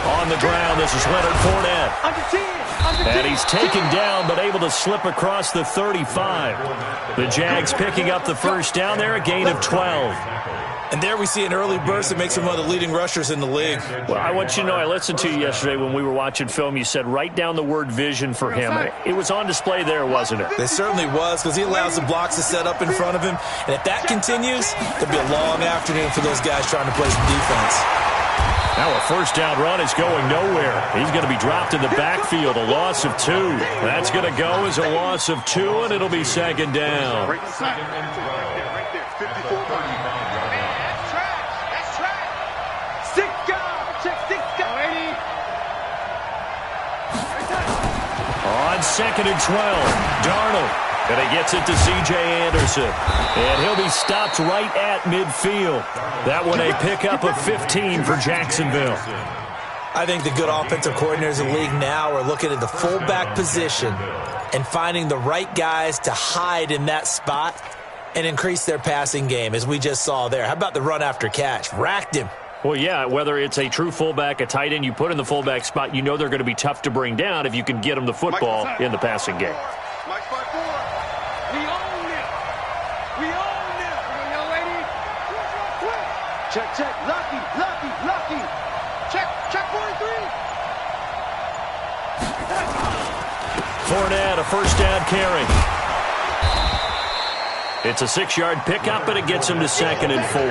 On the ground, this is Leonard Fournette. And he's taken down, but able to slip across the 35. The Jags picking up the first down there, a gain of 12. And there we see an early burst that makes him one of the leading rushers in the league. Well, I want you to know, I listened to you yesterday when we were watching film. You said write down the word vision for him. It was on display there, wasn't it? It certainly was, because he allows the blocks to set up in front of him. And if that continues, there'll be a long afternoon for those guys trying to play some defense. Now a first down run is going nowhere. He's going to be dropped in the backfield, a loss of 2. That's going to go as a loss of 2, and it'll be second down. On second and 12, Darnold. And he gets it to C.J. Anderson. And he'll be stopped right at midfield. That one a pickup of 15 for Jacksonville. I think the good offensive coordinators in the league now are looking at the fullback position and finding the right guys to hide in that spot and increase their passing game, as we just saw there. How about the run after catch? Racked him. Well, yeah, whether it's a true fullback, a tight end, you put in the fullback spot, you know they're going to be tough to bring down if you can get them the football in the passing game. Check, check, lucky, lucky, lucky. Check 43. Fournette, a first down carry. It's a 6-yard pickup, and it gets him to second and 4.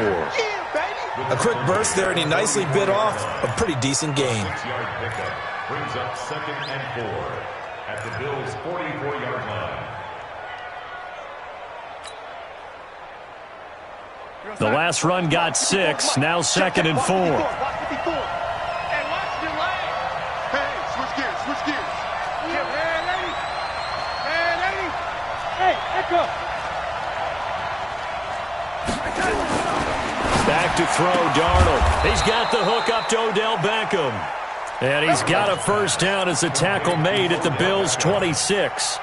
A quick burst there, and he nicely bit off a pretty decent gain. Brings up second and 4 at the Bills' 44-yard line. The last run got 6, now second and 4. Hey, switch gears. Hey, echo. Back to throw, Darnold. He's got the hook up to Odell Beckham. And he's got a first down as a tackle made at the Bills' 26.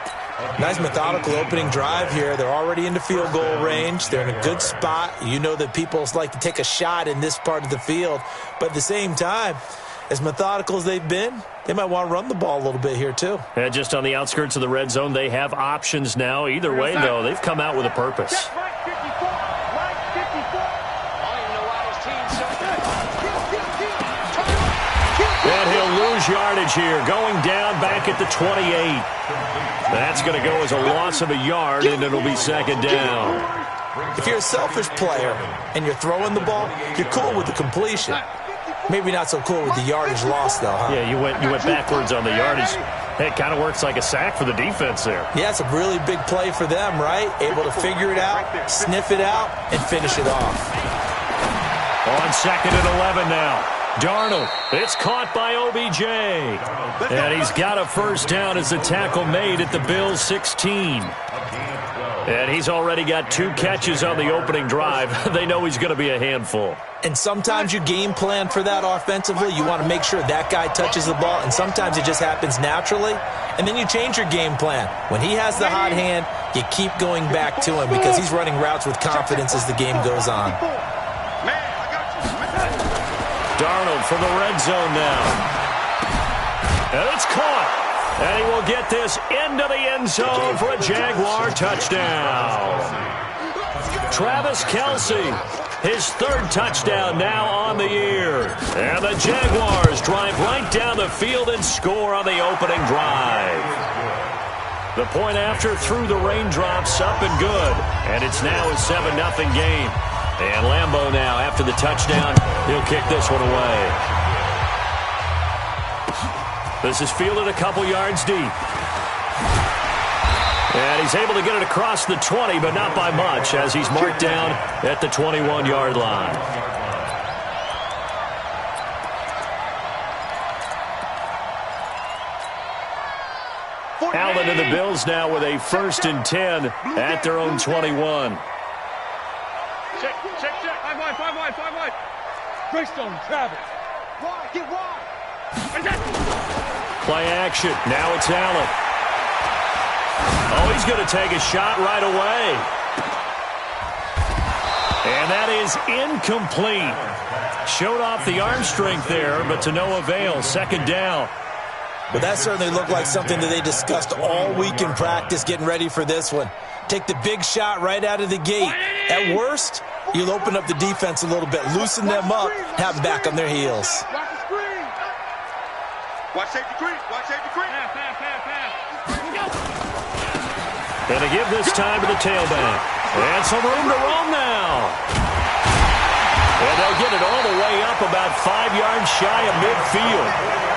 Nice methodical opening drive here. They're already into field goal range. They're in a good spot. You know that people like to take a shot in this part of the field. But at the same time, as methodical as they've been, they might want to run the ball a little bit here too. And just on the outskirts of the red zone, they have options now. Either way, though, they've come out with a purpose. And he'll lose yardage here, going down back at the 28. That's going to go as a loss of a yard, and it'll be second down. If you're a selfish player and you're throwing the ball, you're cool with the completion. Maybe not so cool with the yardage loss, though, huh? Yeah, you went backwards on the yardage. It kind of works like a sack for the defense there. Yeah, it's a really big play for them, right? Able to figure it out, sniff it out, and finish it off. On second and 11 now. Darnold, it's caught by OBJ. And he's got a first down as the tackle made at the Bills' 16. And he's already got 2 catches on the opening drive. They know he's going to be a handful. And sometimes you game plan for that offensively. You want to make sure that guy touches the ball, and sometimes it just happens naturally. And then you change your game plan. When he has the hot hand, you keep going back to him because he's running routes with confidence as the game goes on. Darnold from the red zone now. And it's caught. And he will get this into the end zone for a Jaguar touchdown. Travis Kelce, his 3rd touchdown now on the year. And the Jaguars drive right down the field and score on the opening drive. The point after through the raindrops, up and good. And it's now a 7-0 game. And Lambeau now, after the touchdown, he'll kick this one away. This is fielded a couple yards deep. And he's able to get it across the 20, but not by much, as he's marked down at the 21-yard line. Allen and the Bills now with a 1st and 10 at their own 21. Check. 5 wide. Greystone, Travis. Wide, get wide. Play action. Now it's Allen. Oh, he's going to take a shot right away. And that is incomplete. Showed off the arm strength there, but to no avail. Second down. But that certainly looked like something that they discussed all week in practice getting ready for this one. Take the big shot right out of the gate. At worst, you'll open up the defense a little bit, loosen them up, have them back on their heels. Watch the screen. Watch safety creep. Watch safety creep. And to give this time to the tailback. And some room to roam now. And they'll get it all the way up about 5 yards shy of midfield.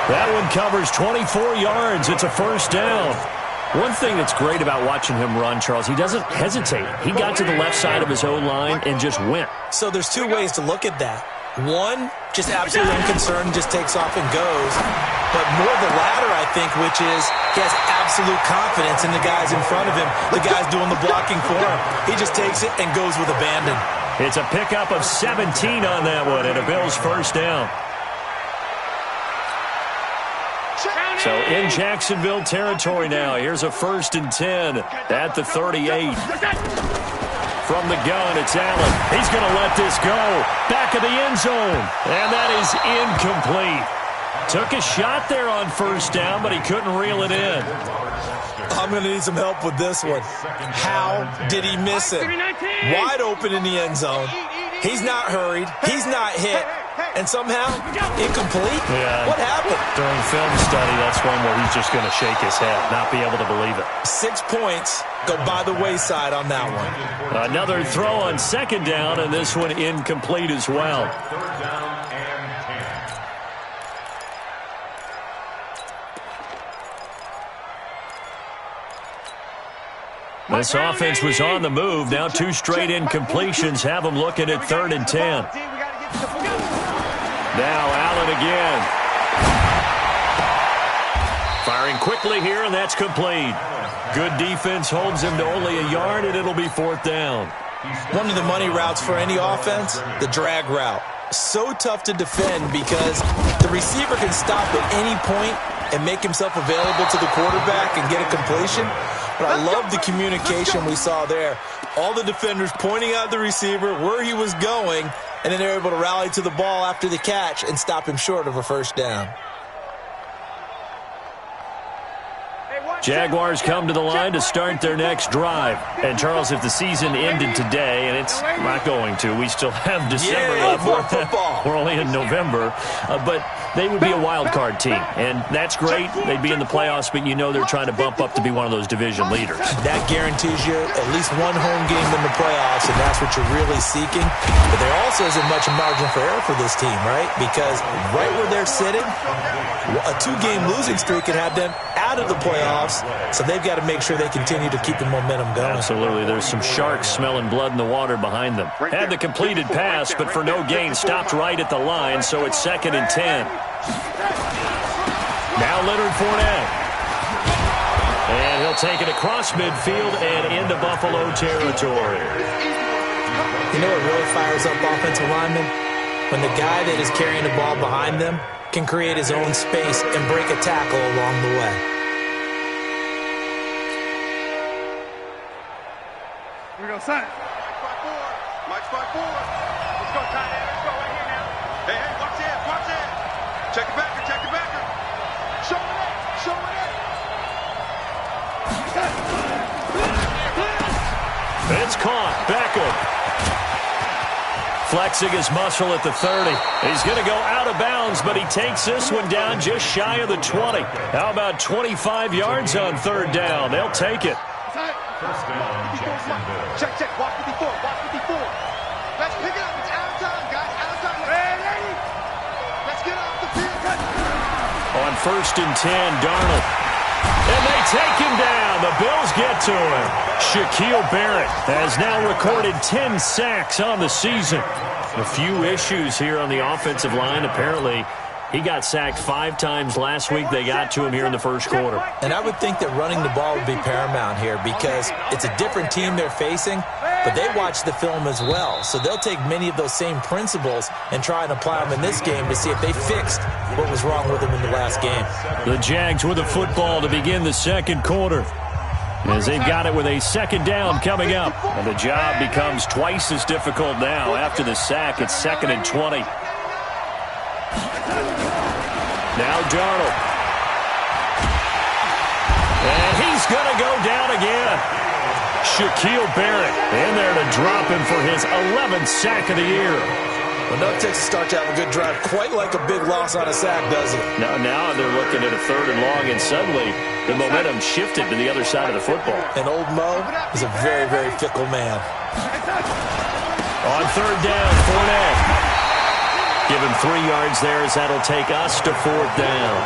That one covers 24 yards. It's a first down. One thing that's great about watching him run, Charles, he doesn't hesitate. He got to the left side of his own line and just went. So there's two ways to look at that. One, just absolutely unconcerned, just takes off and goes. But more the latter, I think, which is he has absolute confidence in the guys in front of him, the guys doing the blocking for him. He just takes it and goes with abandon. It's a pickup of 17 on that one and a Bills first down. So in Jacksonville territory now. Here's a 1st and 10 at the 38. From the gun, it's Allen. He's going to let this go. Back of the end zone. And that is incomplete. Took a shot there on first down, but he couldn't reel it in. I'm going to need some help with this one. How did he miss it? Wide open in the end zone. He's not hurried. He's not hit. And somehow, incomplete? Yeah. What happened? During film study, that's one where he's just going to shake his head, not be able to believe it. 6 points go by the wayside on that one. Another throw on second down, and this one incomplete as well. Third down and 10. This offense was on the move. Now 2 straight incompletions have them looking at 3rd and 10. Now Allen again. Firing quickly here, and that's complete. Good defense holds him to only a yard, and it'll be 4th down. One of the money routes for any offense, the drag route. So tough to defend because the receiver can stop at any point and make himself available to the quarterback and get a completion. But I love the communication we saw there. All the defenders pointing out the receiver, where he was going, and then they're able to rally to the ball after the catch and stop him short of a first down. Jaguars come to the line to start their next drive. And, Charles, if the season ended today, and it's not going to, we still have December left. More football. We're only in November. But they would be a wild card team, and that's great. They'd be in the playoffs, but you know they're trying to bump up to be one of those division leaders. That guarantees you at least one home game in the playoffs, and that's what you're really seeking. But there also isn't much margin for error for this team, right? Because right where they're sitting, a 2-game losing streak could have them out of the playoffs, so they've got to make sure they continue to keep the momentum going. Absolutely. There's some sharks smelling blood in the water behind them. Had the completed pass, but for no gain, stopped right at the line, so it's 2nd and 10. Now Leonard Fournette. And he'll take it across midfield and into Buffalo territory. You know what really fires up offensive linemen? When the guy that is carrying the ball behind them can create his own space and break a tackle along the way. Here we go, son. Mike 5-4. Let's go, tight end. Let's go right here now. Hey, watch it, watch it. Check it backer, check it backer. Show it, show it. It's caught. Beckham. Flexing his muscle at the 30. He's going to go out of bounds, but he takes this one down just shy of the 20. How about 25 yards on 3rd down? They'll take it. First down, Jacksonville. Check, check. Watch 54, watch 54. Let's pick it up. It's out of time, guys. Out of time. Ready? Let's get off the field. On 1st and 10, Darnold. And they take him down. The Bills get to him. Shaquille Barrett has now recorded 10 sacks on the season. A few issues here on the offensive line. Apparently, he got sacked 5 times last week. They got to him here in the first quarter. And I would think that running the ball would be paramount here because it's a different team they're facing, but they watch the film as well. So they'll take many of those same principles and try and apply them in this game to see if they fixed what was wrong with them in the last game. The Jags with the football to begin the second quarter, as they've got it with a 2nd down coming up. And the job becomes twice as difficult now. After the sack, it's 2nd and 20. Now Darnold. And he's going to go down again. Shaquille Barrett in there to drop him for his 11th sack of the year. Well, no Texas start to have a good drive, quite like a big loss on a sack, does it? Now they're looking at a 3rd and long, and suddenly the momentum shifted to the other side of the football. And old Mo is a very, very fickle man. On 3rd down, Fournette. Give him 3 yards there as that'll take us to 4th down.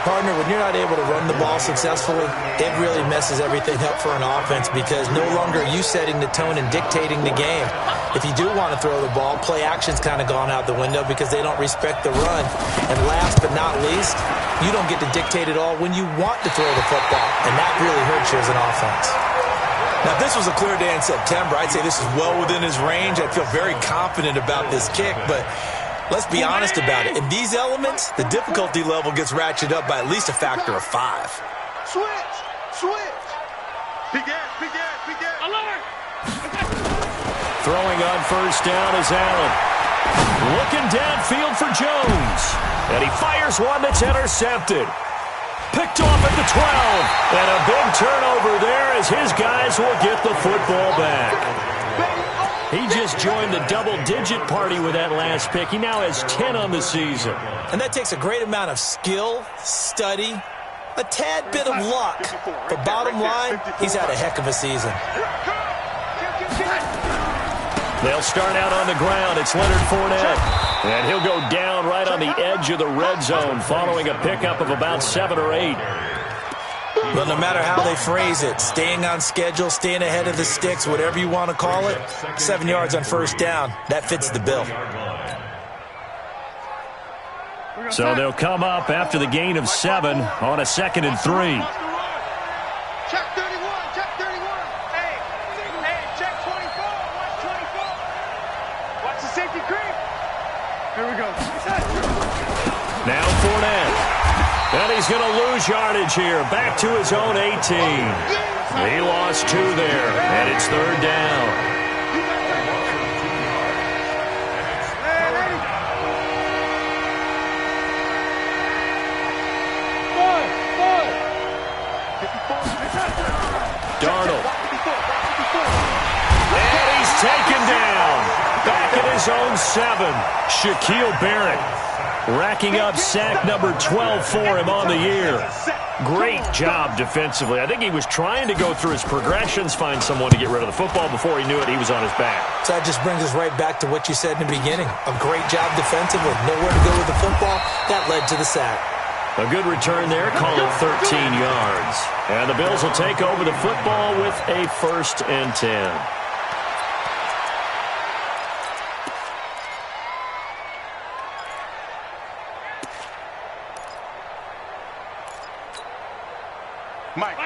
Partner, when you're not able to run the ball successfully, it really messes everything up for an offense because no longer are you setting the tone and dictating the game. If you do want to throw the ball, play action's kind of gone out the window because they don't respect the run. And last but not least, you don't get to dictate it all when you want to throw the football, and that really hurts you as an offense. Now, if this was a clear day in September, I'd say this is well within his range. I'd feel very confident about this kick, but let's be honest about it. In these elements, the difficulty level gets ratcheted up by at least a factor of 5. Switch. Begin. Alert. Throwing on 1st down is Allen. Looking downfield for Jones. And he fires one that's intercepted. Picked off at the 12. And a big turnover there as his guys will get the football back. He just joined the double-digit party with that last pick. He now has 10 on the season. And that takes a great amount of skill, study, a tad bit of luck. But bottom line, he's had a heck of a season. They'll start out on the ground. It's Leonard Fournette. And he'll go down right on the edge of the red zone following a pickup of about 7 or 8. But no matter how they phrase it, staying on schedule, staying ahead of the sticks, whatever you want to call it, 7 yards on 1st down, that fits the bill. So they'll come up after the gain of 7 on a 2nd and 3. Check 31. Hey, check 24. Watch 24. Watch the safety creep. Here we go. Now Fournette. And he's going to lose yardage here. Back to his own 18. He lost 2 there, and it's 3rd down. Darnold. And he's taken down. Back at his own 7. Shaquille Barrett racking up sack number 12 for him on the year. Great job defensively. I think he was trying to go through his progressions, find someone to get rid of the football. Before he knew it, he was on his back. So that just brings us right back to what you said in the beginning. A great job defensively. Nowhere to go with the football. That led to the sack. A good return there. Call it 13 yards. And the Bills will take over the football with a 1st and 10.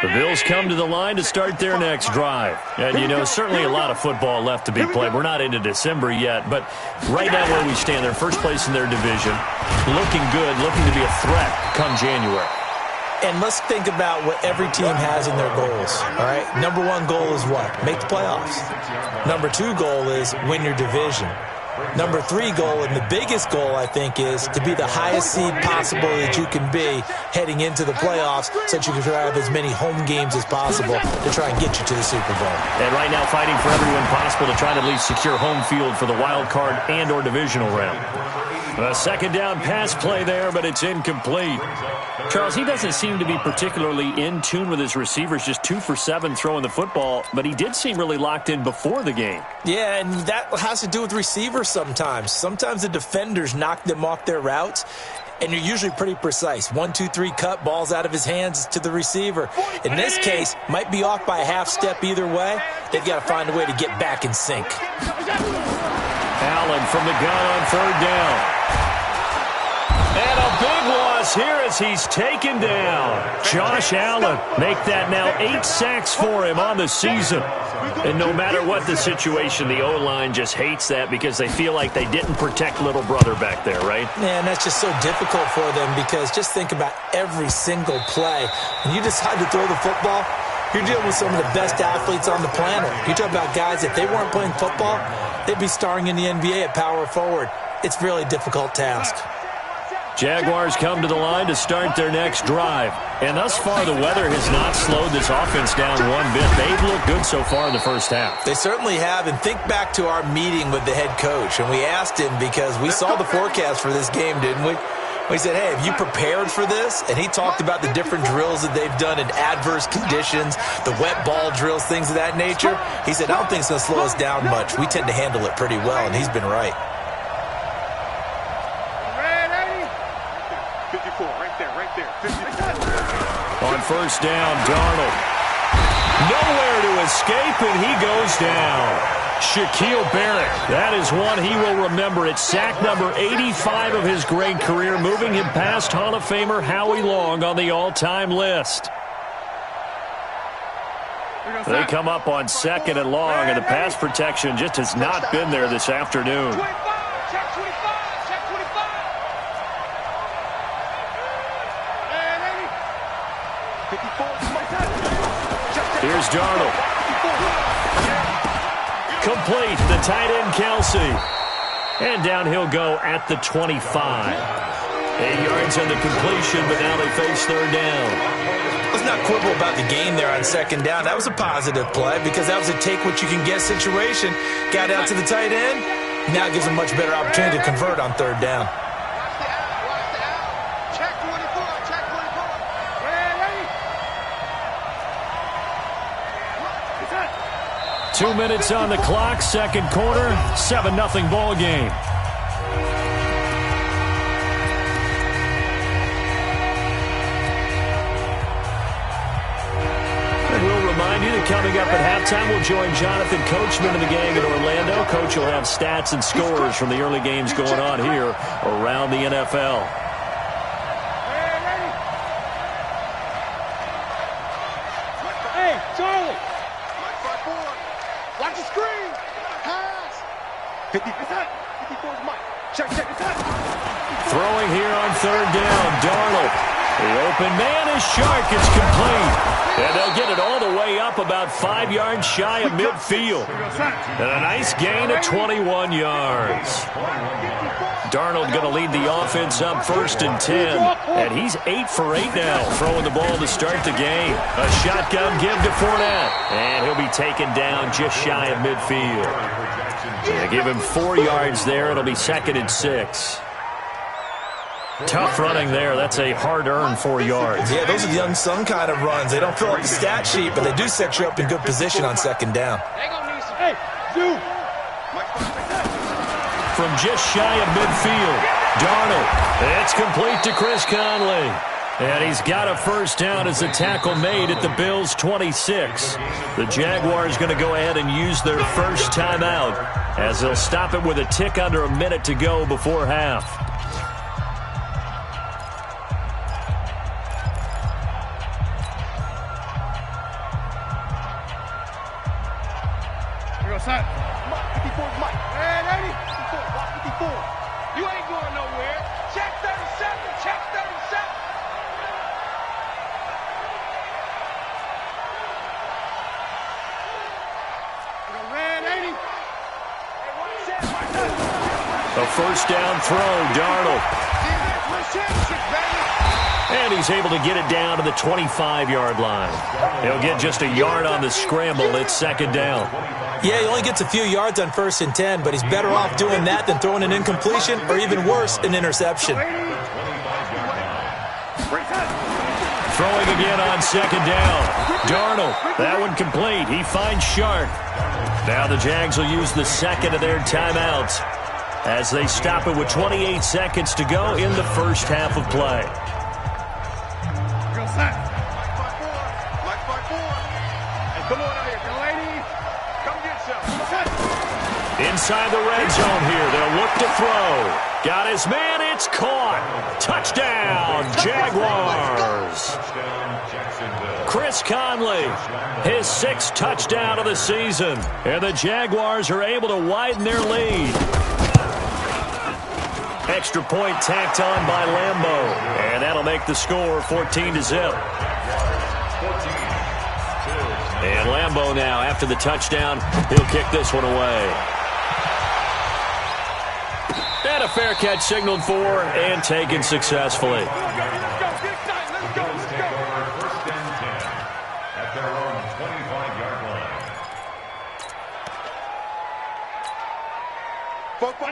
The Bills come to the line to start their next drive. And, you know, certainly a lot of football left to be played. We're not into December yet, but right now where we stand, they're first place in their division, looking good, looking to be a threat come January. And let's think about what every team has in their goals, all right? Number 1 goal is what? Make the playoffs. Number 2 goal is win your division. Number 3 goal, and the biggest goal, I think, is to be the highest seed possible that you can be heading into the playoffs so that you can have as many home games as possible to try and get you to the Super Bowl. And right now fighting for everyone possible to try to at least secure home field for the wild card and or divisional round. A 2nd down pass play there, but it's incomplete. Charles, he doesn't seem to be particularly in tune with his receivers, just 2 for 7 throwing the football, but he did seem really locked in before the game. Yeah, and that has to do with receivers sometimes. Sometimes the defenders knock them off their routes, and you're usually pretty precise. 1, 2, 3 cut, balls out of his hands to the receiver. In this case, might be off by a half step either way. They've got to find a way to get back in sync. Allen from the gun on 3rd down. And a big loss here as he's taken down. Josh Allen make that now 8 sacks for him on the season. And no matter what the situation, the O-line just hates that because they feel like they didn't protect little brother back there, right? Yeah, and that's just so difficult for them because just think about every single play. When you decide to throw the football, you're dealing with some of the best athletes on the planet. You talk about guys, if they weren't playing football, they'd be starring in the NBA at power forward. It's a really difficult task. Jaguars come to the line to start their next drive. And thus far, the weather has not slowed this offense down one bit. They've looked good so far in the first half. They certainly have. And think back to our meeting with the head coach. And we asked him because we saw the forecast for this game, didn't we? We said, hey, have you prepared for this? And he talked about the different drills that they've done in adverse conditions, the wet ball drills, things of that nature. He said, I don't think it's going to slow us down much. We tend to handle it pretty well, and he's been right. 54, right there. 54. On first down, Darnold. Nowhere to escape, and he goes down. Shaquille Barrett, that is one he will remember. It's sack number 85 of his great career, moving him past Hall of Famer Howie Long on the all-time list. They come up on second and long, and the pass protection just has not been there this afternoon. Check 25, check 25. Here's Darnold. Complete, the tight end Kelsey. And down he'll go at the 25. 8 yards on the completion, but now they face third down. Let's not quibble about the gain there on second down. That was a positive play because that was a take-what-you-can-get situation. Got out to the tight end. Now gives a much better opportunity to convert on third down. Watch the out. Check 24, check 24. Ready? 2 minutes on the clock, second quarter, 7-0 ball game. And we'll remind you that coming up at halftime, we'll join Jonathan Coachman and the gang in Orlando. Coach will have stats and scores from the early games going on here around the NFL. Hey, Charlie. Watch the screen. Pass. 54's Mike. Check it out. Throwing here on third down, Darnold. The open man is Shark. It's complete. And they'll get it all the way up about 5 yards shy of midfield. And a nice gain of 21 yards. Darnold going to lead the offense up first and 10. And he's 8 for 8 now, throwing the ball to start the game. A shotgun give to Fournette. And he'll be taken down just shy of midfield. They give him 4 yards there. It'll be second and 6. Tough running there. That's a hard-earned 4 yards. Yeah, those are the unsung kind of runs. They don't fill up the stat sheet, but they do set you up in good position on second down. Hey, Zoo. From just shy of midfield, Darnold. It's complete to Chris Conley. And he's got a first down as the tackle made at the Bills' 26. The Jaguars going to go ahead and use their first timeout as they'll stop it with a tick under a minute to go before half. Mike, 54's Mike. Ready? 54, watch 54. You ain't going nowhere. Check 37, check 37. Red 80. A first down throw, Darnold. And he's able to get it down to the 25-yard line. He'll get just a yard on the scramble. It's second down. Yeah, he only gets a few yards on first and 10, but he's better off doing that than throwing an incompletion or even worse, an interception. Throwing again on second down. Darnold, that one complete. He finds Shark. Now the Jags will use the second of their timeouts as they stop it with 28 seconds to go in the first half of play. Come on out here, young lady. Come get some. Inside the red zone here. They'll look to throw. Got his man. It's caught. Touchdown, Jaguars. Chris Conley, his 6th touchdown of the season. And the Jaguars are able to widen their lead. Extra point tacked on by Lambeau. And that'll make the score 14-0. And Lambeau now, after the touchdown, he'll kick this one away. And a a fair catch signaled for and taken successfully. Bills take over 1st and 10 at their own 25-yard line.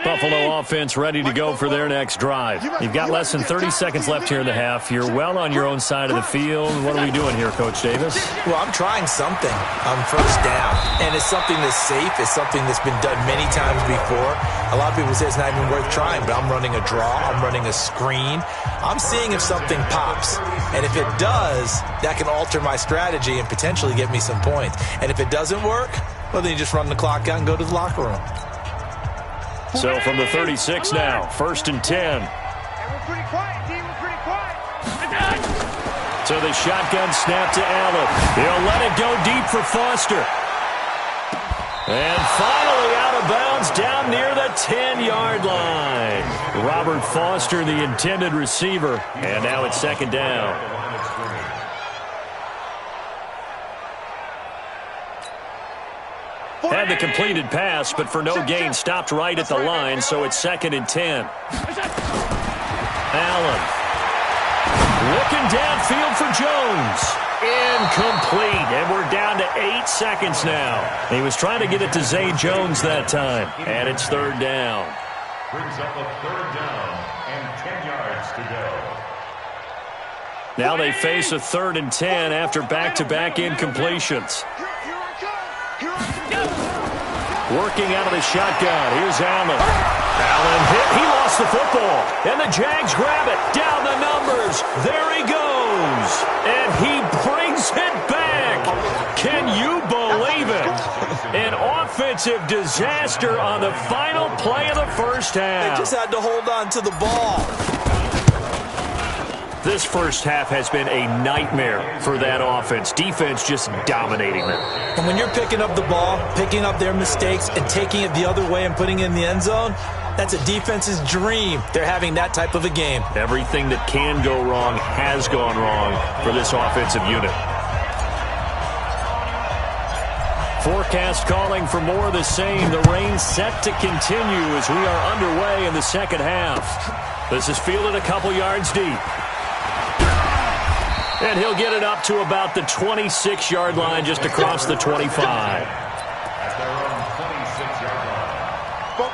Buffalo offense ready to go for their next drive. You've got less than 30 seconds left here in the half. You're well on your own side of the field. What are we doing here, Coach Davis? Well, I'm trying something on 1st down, and it's something that's safe. It's something that's been done many times before. A lot of people say it's not even worth trying, but I'm running a draw. I'm running a screen. I'm seeing if something pops, and if it does, that can alter my strategy and potentially get me some points. And if it doesn't work, well, then you just run the clock out and go to the locker room. So from the 36 now, 1st and 10. And we're pretty quiet, D. We're pretty quiet. So the shotgun snap to Allen. He'll let it go deep for Foster. And finally out of bounds down near the 10-yard line. Robert Foster, the intended receiver. And now it's 2nd down. Had the completed pass, but for no gain, stopped right at the line, so it's 2nd and 10. Allen. Looking downfield for Jones. Incomplete, and we're down to 8 seconds now. He was trying to get it to Zay Jones that time, and it's 3rd down. Brings up a 3rd down and 10 yards to go. Now they face a 3rd and 10 after back-to-back incompletions. Working out of the shotgun. Here's Allen. Allen hit. He lost the football. And the Jags grab it. Down the numbers. There he goes. And he brings it back. Can you believe it? An offensive disaster on the final play of the 1st half. They just had to hold on to the ball. This 1st half has been a nightmare for that offense. Defense just dominating them. And when you're picking up the ball, picking up their mistakes, and taking it the other way and putting it in the end zone, that's a defense's dream. They're having that type of a game. Everything that can go wrong has gone wrong for this offensive unit. Forecast calling for more of the same. The rain set to continue as we are underway in the 2nd half. This is fielded a couple yards deep. And he'll get it up to about the 26-yard line, just across the 25. At their own 26-yard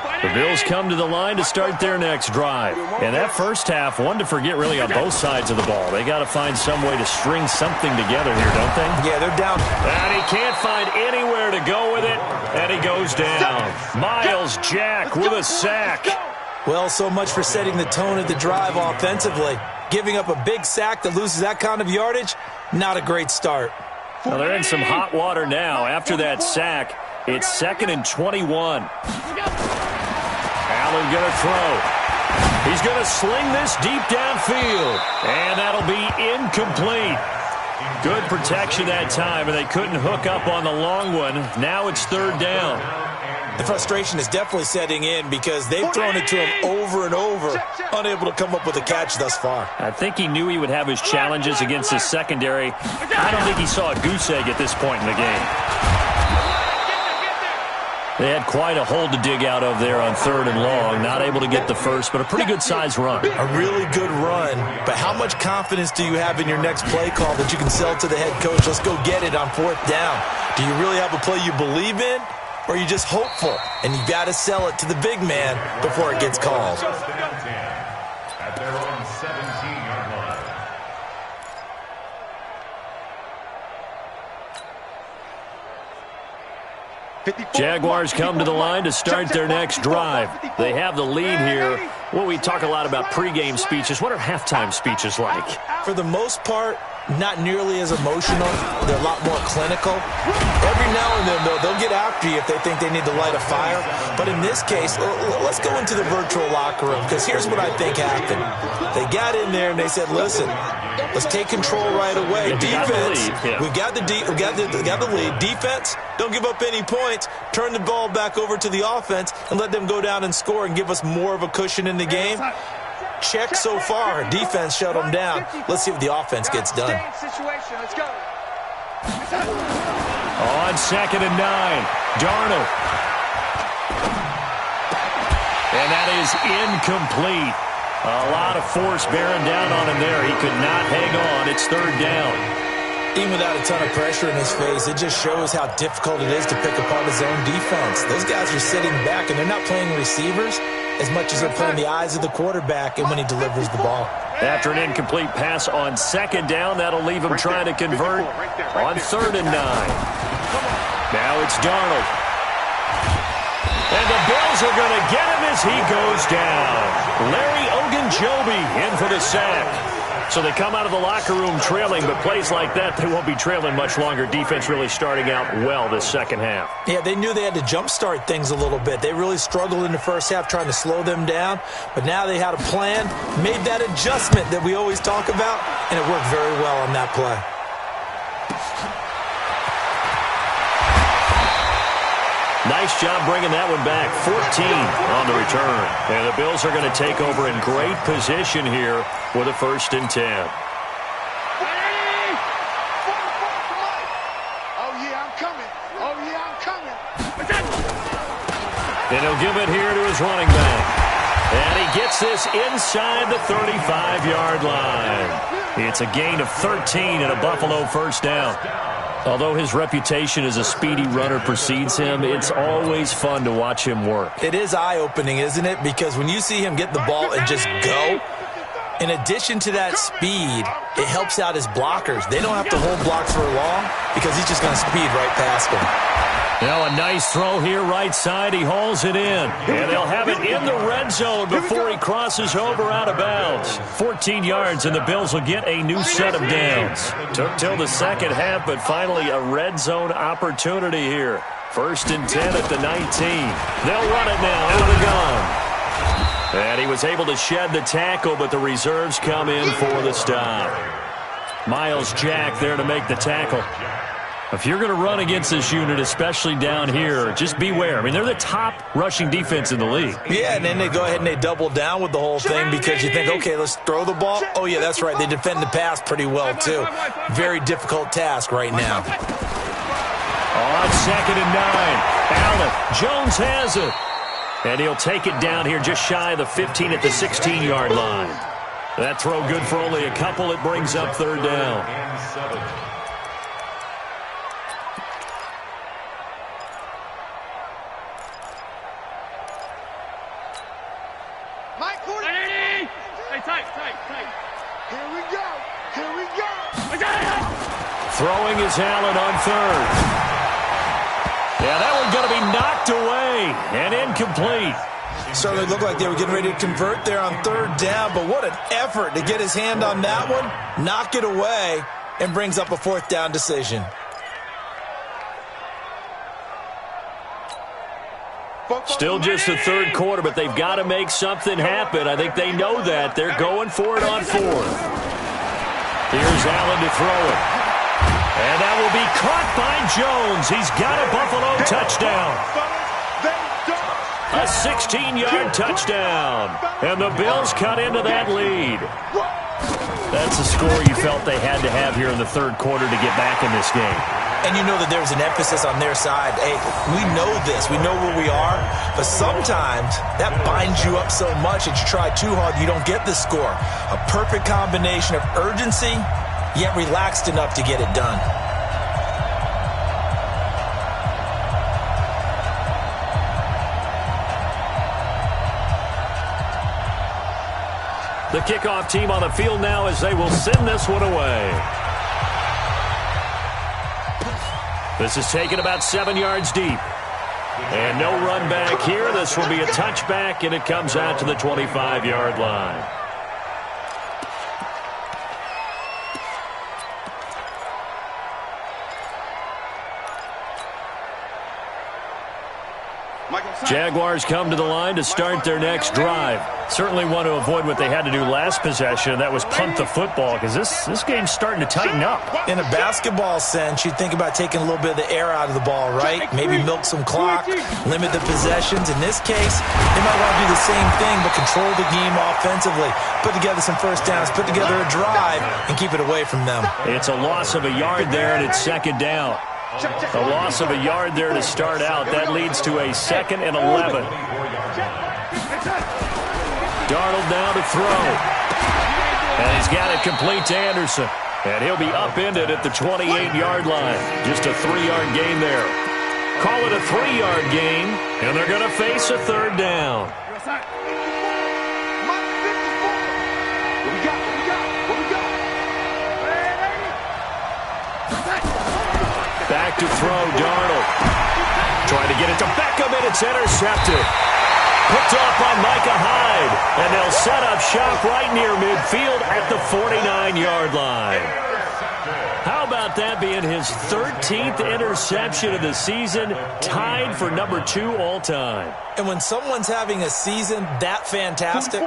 line. The Bills come to the line to start their next drive. And that 1st half, one to forget really on both sides of the ball. They got to find some way to string something together here, don't they? Yeah, they're down. And he can't find anywhere to go with it, and he goes down. Miles Jack with a sack. Well, so much for setting the tone of the drive offensively. Giving up a big sack that loses that kind of yardage, not a great start. Well, they're in some hot water now. After that sack, it's 2nd and 21. Allen going to throw. He's going to sling this deep downfield, and that'll be incomplete. Good protection that time, and they couldn't hook up on the long one. Now it's 3rd down. The frustration is definitely setting in because they've thrown it to him over and over, unable to come up with a catch thus far. I think he knew he would have his challenges against his secondary. I don't think he saw a goose egg at this point in the game. They had quite a hole to dig out of there on 3rd and long. Not able to get the first, but a pretty good-sized run. A really good run, but how much confidence do you have in your next play call that you can sell to the head coach? Let's go get it on 4th down. Do you really have a play you believe in? Or are you just hopeful, and you got to sell it to the big man before it gets called? At their own 17-yard line. Jaguars come to the line to start their next drive. They have the lead here. Well, we talk a lot about pregame speeches. What are halftime speeches like? For the most part, not nearly as emotional. They're a lot more clinical. Every now and then, though, they'll get after you if they think they need to light a fire. But in this case, let's go into the virtual locker room, because here's what I think happened. They got in there and they said, listen, let's take control right away. Defense, we've got the lead. Defense, don't give up any points. Turn the ball back over to the offense and let them go down and score and give us more of a cushion in the game. Check so far. Defense shut them down. Let's see if the offense gets done. Let's go. On 2nd and 9, Darnold. And that is incomplete. A lot of force bearing down on him there. He could not hang on. It's third down. Even without a ton of pressure in his face, it just shows how difficult it is to pick apart his own defense. Those guys are sitting back, and they're not playing receivers as much as they're playing the eyes of the quarterback and when he delivers the ball. After an incomplete pass on second down, that'll leave him trying to convert on 3rd and 9. Now it's Darnold. And the Bills are going to get him as he goes down. Larry Ogunjobi in for the sack. So they come out of the locker room trailing, but plays like that, they won't be trailing much longer. Defense really starting out well this second half. Yeah, they knew they had to jumpstart things a little bit. They really struggled in the first half trying to slow them down, but now they had a plan, made that adjustment that we always talk about, and it worked very well on that play. Nice job bringing that one back. 14 on the return. And the Bills are going to take over in great position here with a 1st and 10. Oh, yeah, I'm coming. Oh, yeah, I'm coming. And he'll give it here to his running back. And he gets this inside the 35-yard line. It's a gain of 13 and a Buffalo 1st down. Although his reputation as a speedy runner precedes him, it's always fun to watch him work. It is eye-opening, isn't it? Because when you see him get the ball and just go, in addition to that speed, it helps out his blockers. They don't have to hold blocks for long because he's just going to speed right past them. Now a nice throw here right side. He hauls it in. And they'll have it in the red zone before he crosses over out of bounds. 14 yards, and the Bills will get a new set of downs. Took till the second half, but finally a red zone opportunity here. 1st and 10 at the 19. They'll run it now out of the gun. And he was able to shed the tackle, but the reserves come in for the stop. Miles Jack there to make the tackle. If you're going to run against this unit, especially down here, just beware. I mean, they're the top rushing defense in the league. Yeah, and then they go ahead and they double down with the whole thing because you think, okay, let's throw the ball. Oh, yeah, that's right. They defend the pass pretty well, too. Very difficult task right now. On 2nd and 9, Allen. Jones has it. And he'll take it down here just shy of the 15 at the 16-yard line. That throw good for only a couple. It brings up 3rd down. Throwing is Allen on 3rd. Yeah, that one's going to be knocked away and incomplete. Certainly looked like they were getting ready to convert there on 3rd down, but what an effort to get his hand on that one, knock it away, and brings up a 4th down decision. Still just the 3rd quarter, but they've got to make something happen. I think they know that. They're going for it on 4th. Here's Allen to throw it. And that will be caught by Jones. He's got a Buffalo touchdown. A 16-yard touchdown. And the Bills cut into that lead. That's a score you felt they had to have here in the 3rd quarter to get back in this game. And you know that there was an emphasis on their side. Hey, we know this. We know where we are. But sometimes that binds you up so much that you try too hard, you don't get the score. A perfect combination of urgency, yet relaxed enough to get it done. The kickoff team on the field now as they will send this one away. This is taken about 7 yards deep. And no run back here. This will be a touchback, and it comes out to the 25-yard line. Jaguars come to the line to start their next drive. Certainly want to avoid what they had to do last possession, and that was punt the football, because this game's starting to tighten up. In a basketball sense, you think about taking a little bit of the air out of the ball, right? Maybe milk some clock, limit the possessions. In this case, they might want to do the same thing, but control the game offensively. Put together some first downs, put together a drive, and keep it away from them. It's a loss of a yard there, and it's 2nd down. A loss of a yard there to start out. That leads to a 2nd and 11. Darnold now to throw. And he's got it complete to Anderson. And he'll be upended at the 28-yard line. Just a 3-yard gain there. Call it a 3-yard gain, and they're going to face a third down. Back to throw, Darnold. Trying to get it to Beckham, and it's intercepted. Picked off by Micah Hyde, and they'll set up shop right near midfield at the 49-yard line. How about that being his 13th interception of the season, tied for number 2 all-time? And when someone's having a season that fantastic,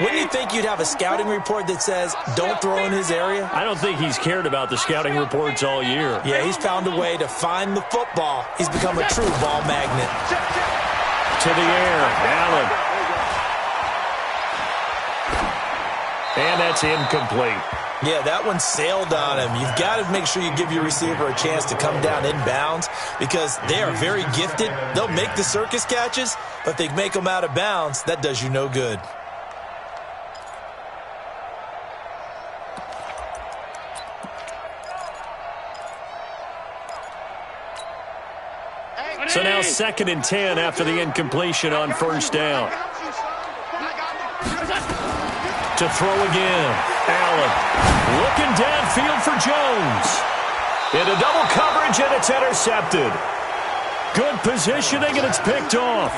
wouldn't you think you'd have a scouting report that says, don't throw in his area? I don't think he's cared about the scouting reports all year. Yeah, he's found a way to find the football. He's become a true ball magnet. To the air, Allen. And that's incomplete. Yeah, that one sailed on him. You've got to make sure you give your receiver a chance to come down inbounds because they are very gifted. They'll make the circus catches, but if they make them out of bounds, that does you no good. So now 2nd and 10 after the incompletion on first down. To throw again. Allen looking downfield for Jones. Into double coverage, and it's intercepted. Good positioning, and it's picked off.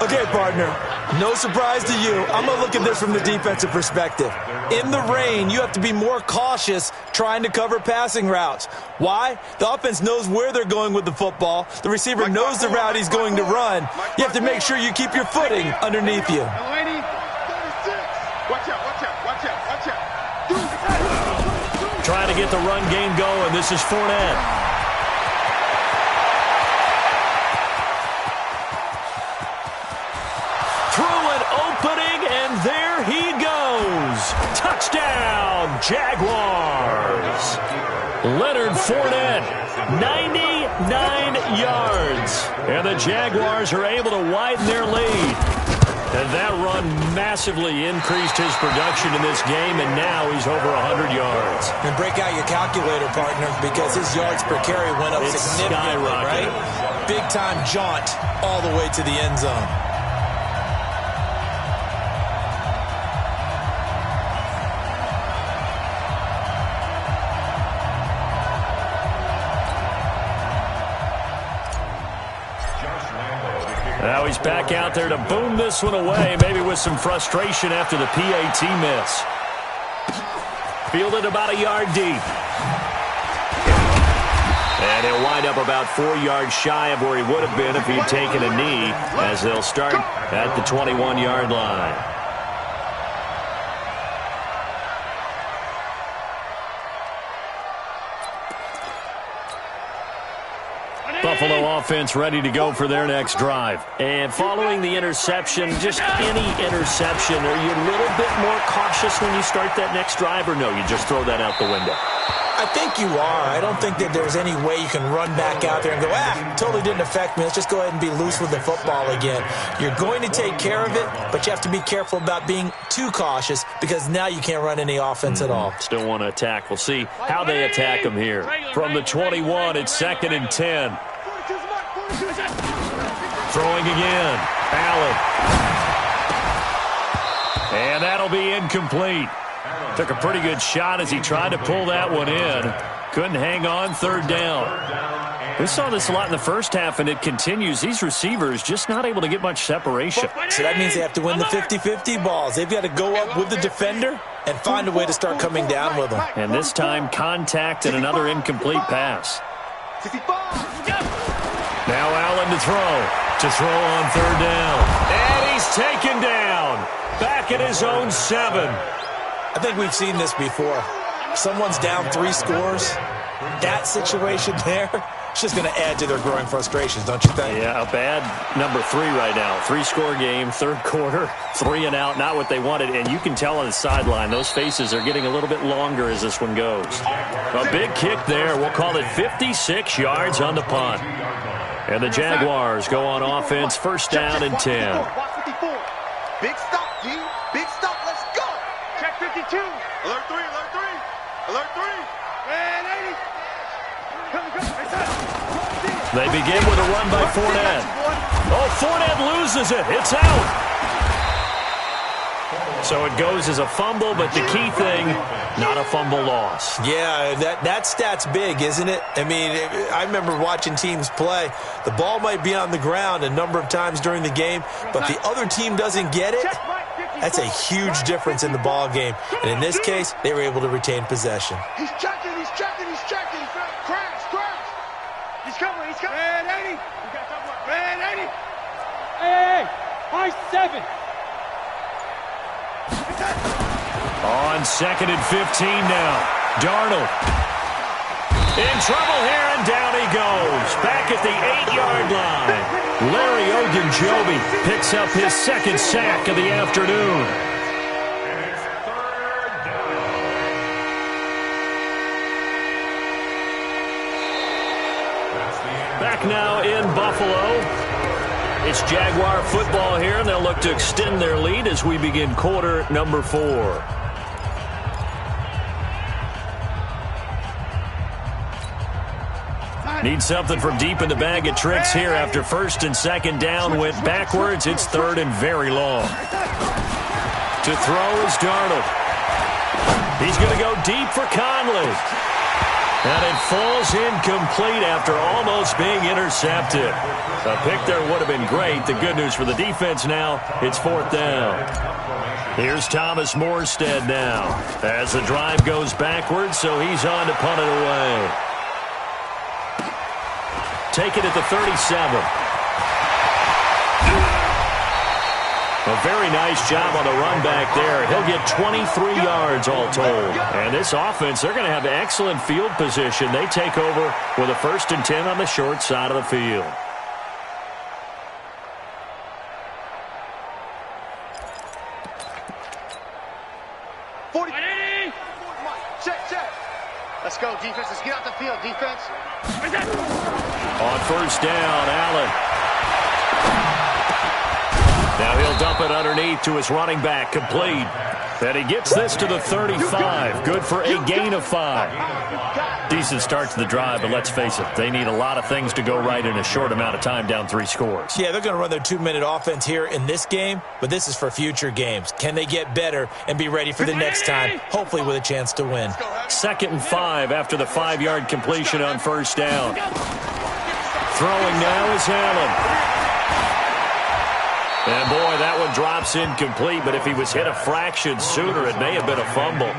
Okay, partner, no surprise to you. I'm going to look at this from the defensive perspective. In the rain, you have to be more cautious trying to cover passing routes. Why? The offense knows where they're going with the football. The receiver knows the route he's going to run. You have to make sure you keep your footing underneath you. Watch out, watch out, watch out, watch out. Trying to get the run game going. This is Fournette. Through an opening, and there he goes. Touchdown, Jaguars. Leonard Fournette, 99 yards. And the Jaguars are able to widen their lead. And that run massively increased his production in this game, and now he's over 100 yards. And break out your calculator, partner, because his yards per carry went up significantly, right? Big-time jaunt all the way to the end zone. Now he's back out there to boom this one away, maybe with some frustration after the PAT miss. Fielded about a yard deep. And he'll wind up about 4 yards shy of where he would have been if he'd taken a knee, as they'll start at the 21-yard line. Buffalo offense ready to go for their next drive. And following the interception, just any interception, are you a little bit more cautious when you start that next drive, or no, you just throw that out the window? I think you are. I don't think that there's any way you can run back out there and go, totally didn't affect me. Let's just go ahead and be loose with the football again. You're going to take care of it, but you have to be careful about being too cautious because now you can't run any offense at all. Still want to attack. We'll see how they attack him here. From the 21, it's 2nd and 10. Throwing again. Allen. And that'll be incomplete. Took a pretty good shot as he tried to pull that one in. Couldn't hang on, 3rd down. We saw this a lot in the first half, and it continues. These receivers just not able to get much separation. So that means they have to win the 50-50 balls. They've got to go up with the defender and find a way to start coming down with them. And this time, contact and another incomplete pass. Now Allen to throw. To throw on 3rd down. And he's taken down. Back at his own 7. I think we've seen this before. Someone's down 3 scores. That situation there, it's just going to add to their growing frustrations, don't you think? Yeah, a bad number 3 right now. 3-score game, 3rd quarter, 3 and out, not what they wanted. And you can tell on the sideline, those faces are getting a little bit longer as this one goes. A big kick there. We'll call it 56 yards on the punt. And the Jaguars go on offense, 1st down and 10. Alert 3. And 80. They begin with a run by Fournette. Oh, Fournette loses it. It's out. So it goes as a fumble, but the key thing, not a fumble loss. Yeah, that stat's big, isn't it? I mean, I remember watching teams play. The ball might be on the ground a number of times during the game, but the other team doesn't get it. That's a huge difference in the ball game. And in this case, they were able to retain possession. He's checking, he's checking, he's checking. Crash, crash. He's coming, he's coming. Red 80. Red 80. Hey, high 7. On 2nd and 15 now. Darnold. In trouble here, and down he goes. Back at the 8-yard line. Larry Ogunjobi picks up his second sack of the afternoon. Back now in Buffalo. It's Jaguar football here, and they'll look to extend their lead as we begin quarter number 4. Need something from deep in the bag of tricks here after 1st and 2nd down went backwards. It's 3rd and very long. To throw is Darnold. He's going to go deep for Conley. And it falls incomplete after almost being intercepted. A pick there would have been great. The good news for the defense now, it's 4th down. Here's Thomas Morstead now as the drive goes backwards, so he's on to punt it away. Take it at the 37. A very nice job on the run back there. He'll get 23 yards all told. And this offense, they're going to have excellent field position. They take over with a 1st and 10 on the short side of the field. Check. Let's go, defense. Let's get out the field, defense. On 1st down, Allen. Now he'll dump it underneath to his running back, complete. And he gets this to the 35. Good for a gain of 5. Decent start to the drive, but let's face it, they need a lot of things to go right in a short amount of time, down 3 scores. Yeah, they're going to run their 2-minute offense here in this game, but this is for future games. Can they get better and be ready for the next time, hopefully with a chance to win? 2nd and 5 after the 5-yard completion on 1st down. Throwing now is Allen. And, boy, that one drops incomplete, but if he was hit a fraction sooner, it may have been a fumble.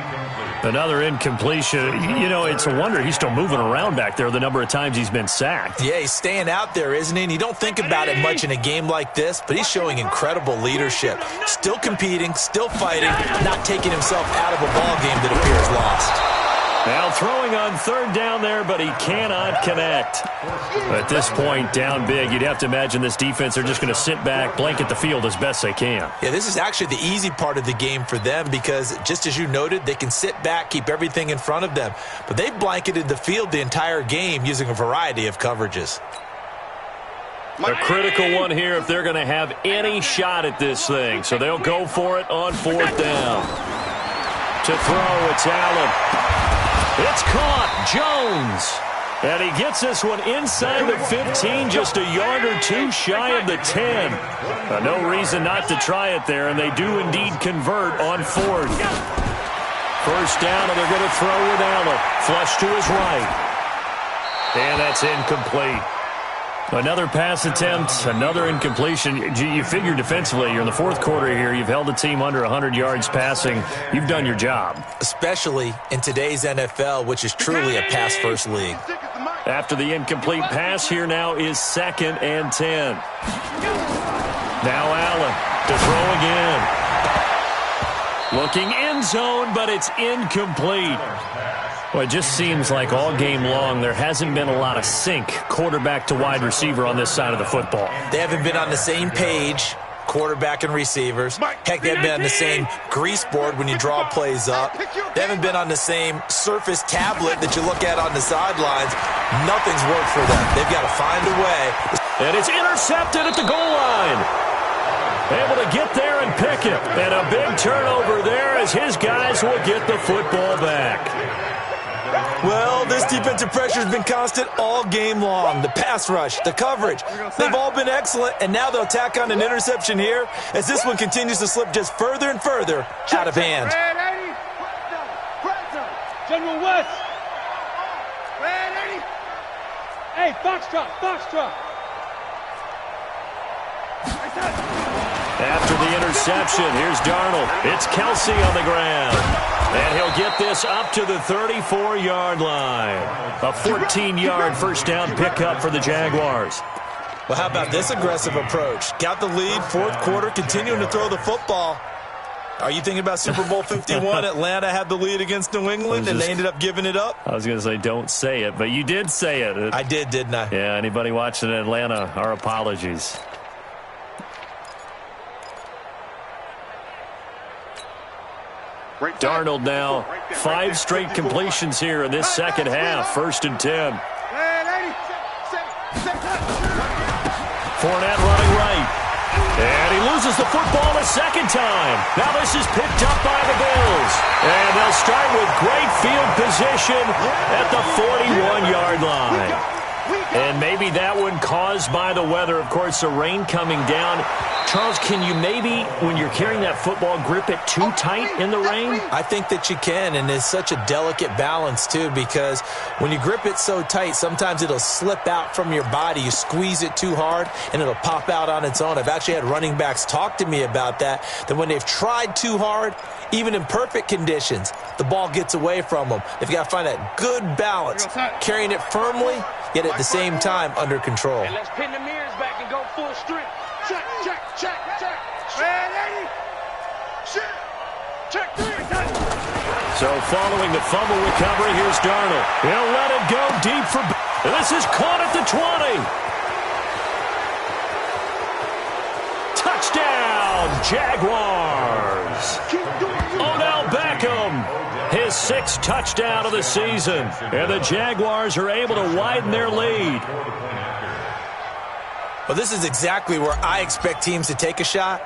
Another incompletion. You know, it's a wonder he's still moving around back there the number of times he's been sacked. Yeah, he's staying out there, isn't he? And you don't think about it much in a game like this, but he's showing incredible leadership. Still competing, still fighting, not taking himself out of a ball game that appears lost. Now throwing on 3rd down there, but he cannot connect. At this point, down big, you'd have to imagine this defense, they're just going to sit back, blanket the field as best they can. Yeah, this is actually the easy part of the game for them because, just as you noted, they can sit back, keep everything in front of them. But they've blanketed the field the entire game using a variety of coverages. A critical one here if they're going to have any shot at this thing. So they'll go for it on 4th down. To throw, it's Allen. It's caught. Jones. And he gets this one inside the 15, just a yard or 2 shy of the 10. No reason not to try it there, and they do indeed convert on 4th. 1st down, and they're going to throw with Allen. Flush to his right. And that's incomplete. Another pass attempt, another incompletion. You figure defensively, you're in the 4th quarter here. You've held the team under 100 yards passing. You've done your job. Especially in today's NFL, which is truly a pass-first league. After the incomplete pass, here now is 2nd and 10. Now Allen to throw again. Looking end zone, but it's incomplete. Well, it just seems like all game long there hasn't been a lot of sync quarterback to wide receiver on this side of the football. They haven't been on the same page, quarterback and receivers. Heck, they haven't been on the same grease board when you draw plays up. They haven't been on the same Surface tablet that you look at on the sidelines. Nothing's worked for them. They've got to find a way. And it's intercepted at the goal line. Able to get there and pick it. And a big turnover there as his guys will get the football back. This defensive pressure has been constant all game long. The pass rush, the coverage, they've all been excellent, and now they'll tack on an interception here as this one continues to slip just further and further out of hand. General West. Hey, Foxtrot, Foxtrot. After the interception, here's Darnold. It's Kelsey on the ground. And he'll get this up to the 34-yard line. A 14-yard first down pickup for the Jaguars. Well, how about this aggressive approach? Got the lead, fourth quarter, continuing to throw the football. Are you thinking about Super Bowl 51? Atlanta had the lead against New England, and they ended up giving it up? I was going to say, don't say it, but you did say it. I did, didn't I? Yeah, anybody watching Atlanta, our apologies. Darnold now, 5 straight completions here in this second half, 1st and 10. Fournette running right. And he loses the football a second time. Now this is picked up by the Bills. And they'll start with great field position at the 41-yard line. And maybe that one caused by the weather. Of course, the rain coming down. Charles, can you maybe, when you're carrying that football, grip it too tight in the rain? I think that you can, and it's such a delicate balance, too, because when you grip it so tight, sometimes it'll slip out from your body. You squeeze it too hard, and it'll pop out on its own. I've actually had running backs talk to me about that when they've tried too hard, even in perfect conditions, the ball gets away from them. They've got to find that good balance, carrying it firmly, yet at the same time under control. And let's pin the mirrors back and go full strength. Check, check, check, check. Ready? Check. Check 3. So following the fumble recovery, here's Darnold. He'll let it go deep for... This is caught at the 20. Touchdown, Jaguars. Odell Beckham, his 6th touchdown of the season. And the Jaguars are able to widen their lead. Well, this is exactly where I expect teams to take a shot.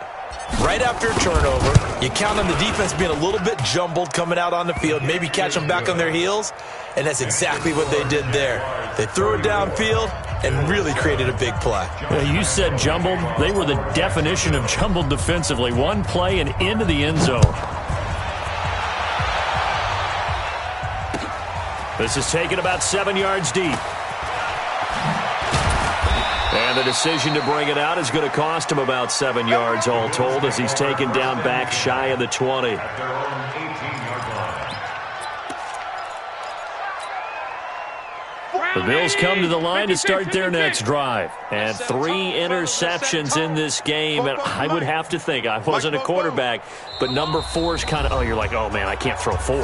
Right after a turnover, you count on the defense being a little bit jumbled coming out on the field, maybe catch them back on their heels, and that's exactly what they did there. They threw it downfield and really created a big play. You said jumbled. They were the definition of jumbled defensively. One play and into the end zone. This is taken about 7 yards deep. And the decision to bring it out is going to cost him about 7 yards all told as he's taken down back shy of the 20. The Bills come to the line to start their next drive. And 3 interceptions in this game. And I would have to think, I wasn't a quarterback, but number 4 is kind of, oh, you're like, oh, man, I can't throw 4.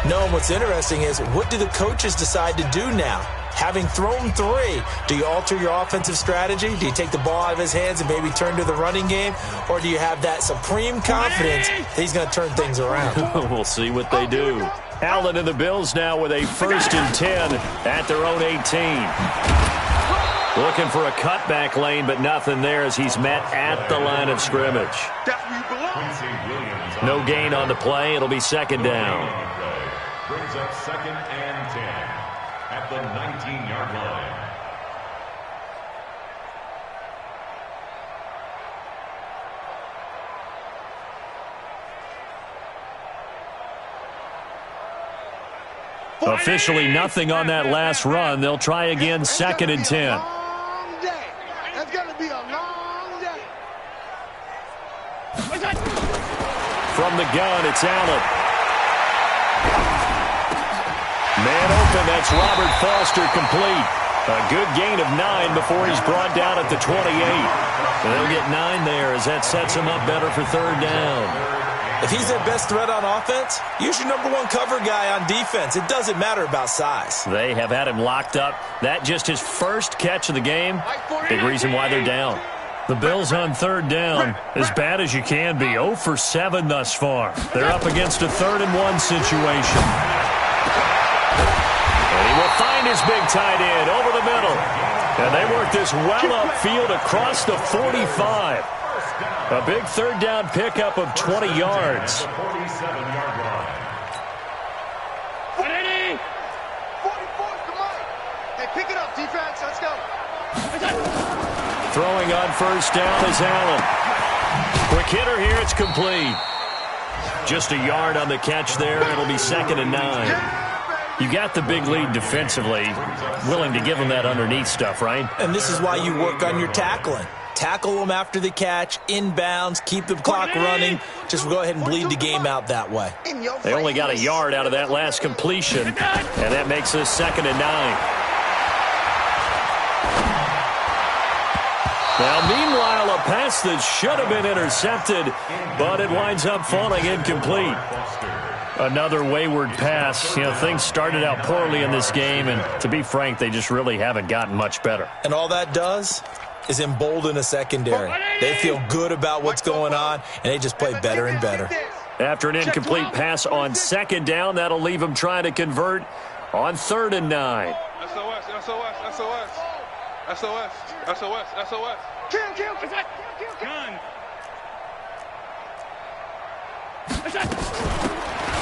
No, and what's interesting is, what do the coaches decide to do now? Having thrown 3, do you alter your offensive strategy? Do you take the ball out of his hands and maybe turn to the running game? Or do you have that supreme confidence that he's going to turn things around? We'll see what they do. Allen and the Bills now with a 1st and 10 at their own 18. Looking for a cutback lane, but nothing there as he's met at the line of scrimmage. No gain on the play. It'll be 2nd down. Brings up 2nd and 10 at the 19-yard line. Officially nothing on that last run. They'll try again, 2nd and 10. It's going to be a long day. From the gun, it's Allen. Man open, that's Robert Foster complete. A good gain of 9 before he's brought down at the 28. They'll get 9 there as that sets him up better for 3rd down. If he's their best threat on offense, use your number 1 cover guy on defense. It doesn't matter about size. They have had him locked up. That just his first catch of the game. Big reason why they're down. The Bills on 3rd down. As bad as you can be. 0 for 7 thus far. They're up against a 3rd and 1 situation. And he will find his big tight end over the middle. And they work this well upfield across the 45. A big 3rd down pickup of 20 yards. 47-yard line. 44. pick it up, defense. Let's go. Throwing on first down is Allen. Quick hitter here. It's complete. Just a yard on the catch there. It'll be 2nd and 9. You got the big lead defensively. Willing to give them that underneath stuff, right? And this is why you work on your tackling. Tackle them after the catch, inbounds, keep the clock running. Just go ahead and bleed the game out that way. They only got a yard out of that last completion, and that makes this 2nd and 9. Now, meanwhile, a pass that should have been intercepted, but it winds up falling incomplete. Another wayward pass. You know, things started out poorly in this game, and to be frank, they just really haven't gotten much better. And all that does is embolden a secondary. They feel good about what's going on, and they just play better and better. After an incomplete pass on 2nd down, that'll leave them trying to convert on 3rd and 9. SOS, SOS, SOS. SOS, SOS, SOS. Kill. Gun.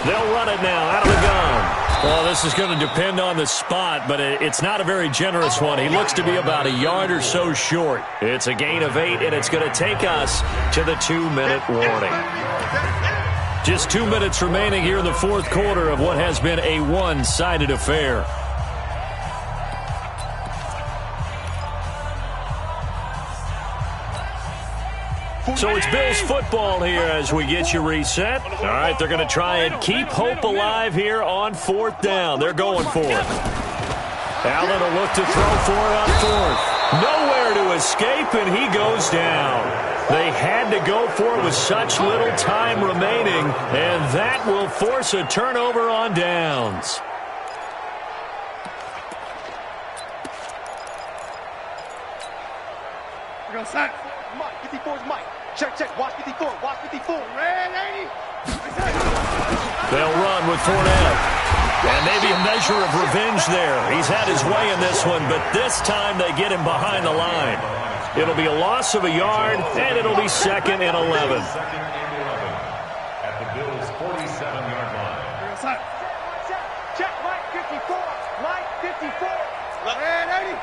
They'll run it now out of the gun. Well, this is going to depend on the spot, but it's not a very generous one. He looks to be about a yard or so short. It's a gain of 8, and it's going to take us to the 2-minute warning. Just 2 minutes remaining here in the 4th quarter of what has been a one-sided affair. So it's Bills football here as we get you reset. All right, they're going to try and keep hope alive here on 4th down. They're going for it. Allen will look to throw for it on 4th. Nowhere to escape, and he goes down. They had to go for it with such little time remaining, and that will force a turnover on downs. We're going to sack. Mike, 54's Mike. Check. Watch 54. Watch 54. Red 80. They'll run with Fournette. And maybe a measure of revenge there. He's had his way in this one, but this time they get him behind the line. It'll be a loss of a yard, and it'll be 2nd and 11. At the Bills' 47-yard line. Check, Mike 54. Mike 54. Red 80.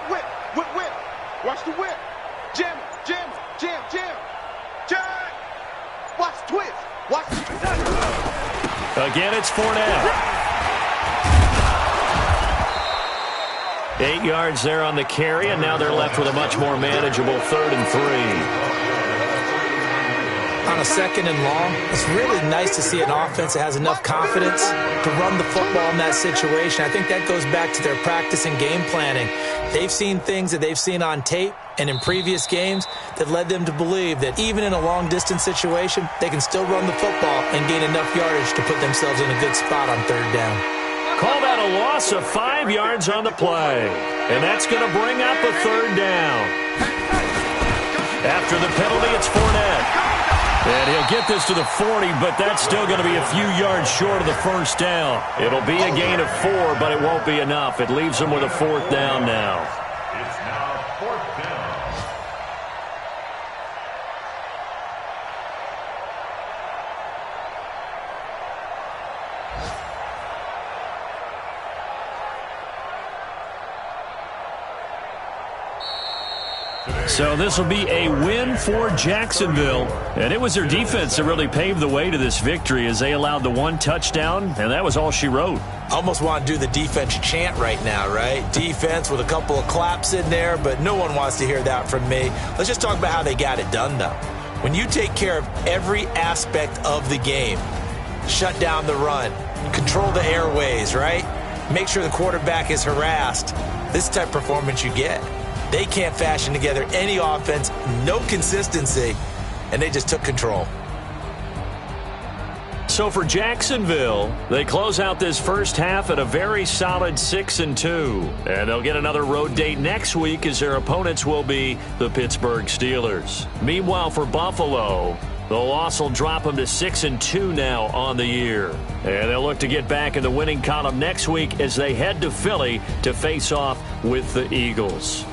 Whip. Watch the whip. Jam. Jack. Watch twist. Watch. Again, it's Fournette. 8 yards there on the carry, and now they're left with a much more manageable 3rd and 3. On a 2nd and long, it's really nice to see an offense that has enough confidence to run the football in that situation. I think that goes back to their practice and game planning. They've seen things that they've seen on tape and in previous games that led them to believe that even in a long-distance situation, they can still run the football and gain enough yardage to put themselves in a good spot on 3rd down. Call that a loss of 5 yards on the play. And that's going to bring up a 3rd down. After the penalty, it's Fournette. And he'll get this to the 40, but that's still going to be a few yards short of the 1st down. It'll be a gain of 4, but it won't be enough. It leaves them with a 4th down now. It's now 4th down. So this will be a win for Jacksonville. And it was their defense that really paved the way to this victory as they allowed the 1 touchdown, and that was all she wrote. I almost want to do the defense chant right now, right? Defense with a couple of claps in there, but no one wants to hear that from me. Let's just talk about how they got it done, though. When you take care of every aspect of the game, shut down the run, control the airways, right? Make sure the quarterback is harassed. This type of performance you get. They can't fashion together any offense, no consistency, and they just took control. So for Jacksonville, they close out this first half at a very solid 6-2. And they'll get another road date next week as their opponents will be the Pittsburgh Steelers. Meanwhile, for Buffalo, the loss will drop them to 6-2 now on the year. And they'll look to get back in the winning column next week as they head to Philly to face off with the Eagles.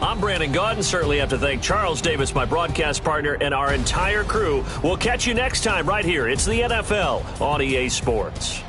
I'm Brandon Gaudin. Certainly have to thank Charles Davis, my broadcast partner, and our entire crew. We'll catch you next time right here. It's the NFL on EA Sports.